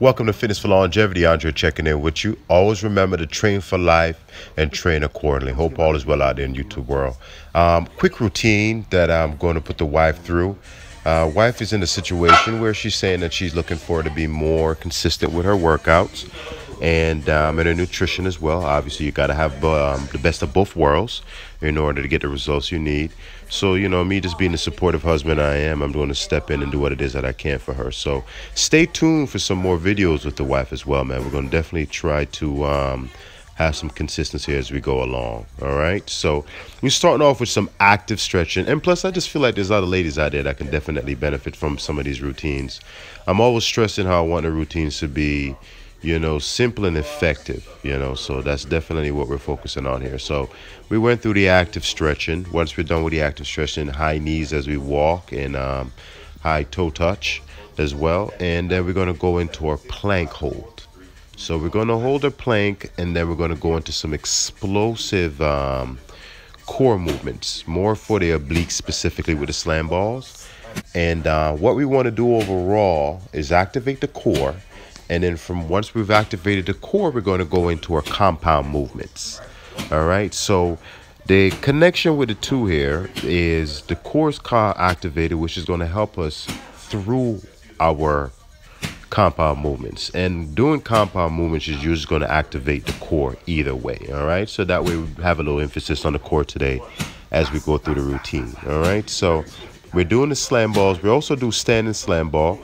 Welcome to Fitness for Longevity. Andre checking in with you. Always remember to train for life and train accordingly. Hope all is well out there in YouTube world. Quick routine that I'm going to put the wife through. Wife is in a situation where she's saying that she's looking for her to be more consistent with her workouts and her nutrition as well. Obviously, you got to have the best of both worlds in order to get the results you need. So, me just being the supportive husband I am, I'm going to step in and do what it is that I can for her. So stay tuned for some more videos with the wife as well, man. We're going to definitely try to have some consistency as we go along. All right. So we're starting off with some active stretching. And plus, I just feel like there's other ladies out there that can definitely benefit from some of these routines. I'm always stressing how I want the routines to be, simple and effective, so that's definitely what we're focusing on here. So we went through the active stretching. Once we're done with the active stretching, high knees as we walk and high toe touch as well. And then we're going to go into our plank hold. So we're going to hold a plank, and then we're going to go into some explosive core movements, more for the obliques, specifically with the slam balls. And what we want to do overall is activate the core. And then once we've activated the core, we're going to go into our compound movements. All right. So the connection with the two here is the core is activated, which is going to help us through our compound movements. And doing compound movements is usually going to activate the core either way. All right. So that way we have a little emphasis on the core today as we go through the routine. All right. So we're doing the slam balls. We also do standing slam ball.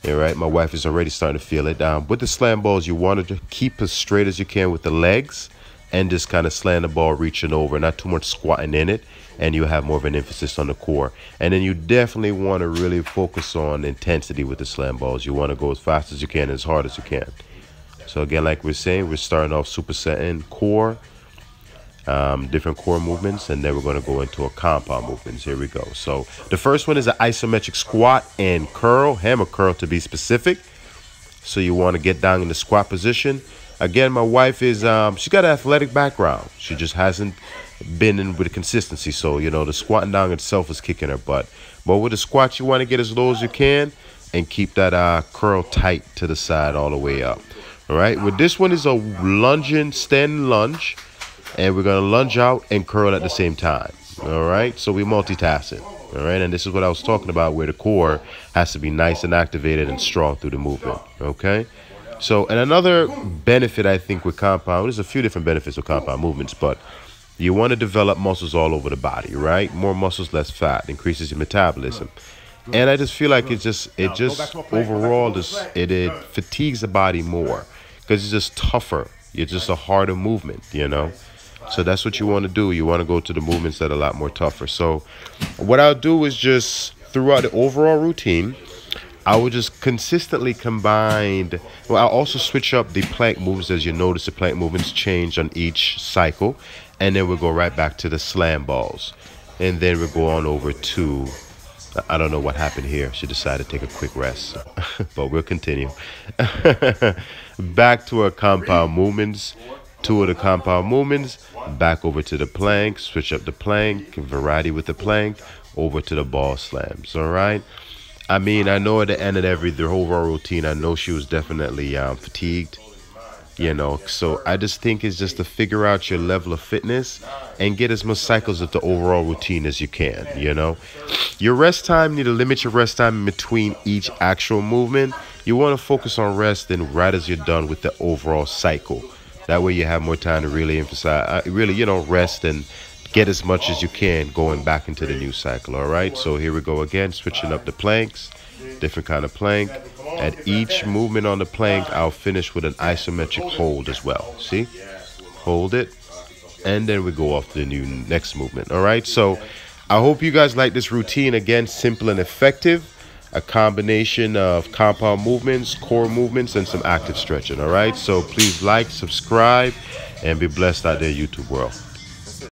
All right, my wife is already starting to feel it. With the slam balls, you want to keep as straight as you can with the legs and just kind of slam the ball reaching over, not too much squatting in it, and you have more of an emphasis on the core. And then you definitely want to really focus on intensity with the slam balls. You want to go as fast as you can, as hard as you can. So again, like we're saying, we're starting off supersetting core, different core movements, and then we're going to go into a compound movements. Here we go. So the first one is an isometric squat and curl, hammer curl to be specific. So you want to get down in the squat position. Again, my wife is she's got an athletic background. She just hasn't been in with consistency. So the squatting down itself is kicking her butt. But with the squat, you want to get as low as you can and keep that curl tight to the side all the way up. All right. With this one is a lunging, standing lunge. And we're going to lunge out and curl at the same time. All right. So we're multitasking. All right. And this is what I was talking about, where the core has to be nice and activated and strong through the movement. OK. So and another benefit, I think, with compound, there's a few different benefits with compound movements, but you want to develop muscles all over the body. Right. More muscles, less fat, increases your metabolism. And I just feel like it just overall it fatigues the body more because it's just tougher. It's just a harder movement, So that's what you want to do. You want to go to the movements that are a lot more tougher. So what I'll do is just throughout the overall routine, I will just consistently combine. Well, I'll also switch up the plank moves. As you notice, the plank movements change on each cycle. And then we'll go right back to the slam balls. And then we'll go on over to, I don't know what happened here. She decided to take a quick rest. But we'll continue. Back to our compound movements. Two of the compound movements, back over to the plank, switch up the plank, variety with the plank, over to the ball slams. All right. I mean, I know at the end of the overall routine, I know she was definitely fatigued, so I just think it's just to figure out your level of fitness and get as much cycles of the overall routine as you can. Your rest time, you need to limit your rest time in between each actual movement. You want to focus on rest then right as you're done with the overall cycle. That way you have more time to really emphasize, rest and get as much as you can going back into the new cycle. All right. So here we go again, switching up the planks, different kind of plank. At each movement on the plank, I'll finish with an isometric hold as well. See, hold it. And then we go off to the next movement. All right. So I hope you guys like this routine. Again, simple and effective. A combination of compound movements, core movements, and some active stretching. All right. So please like, subscribe, and be blessed out there, YouTube world.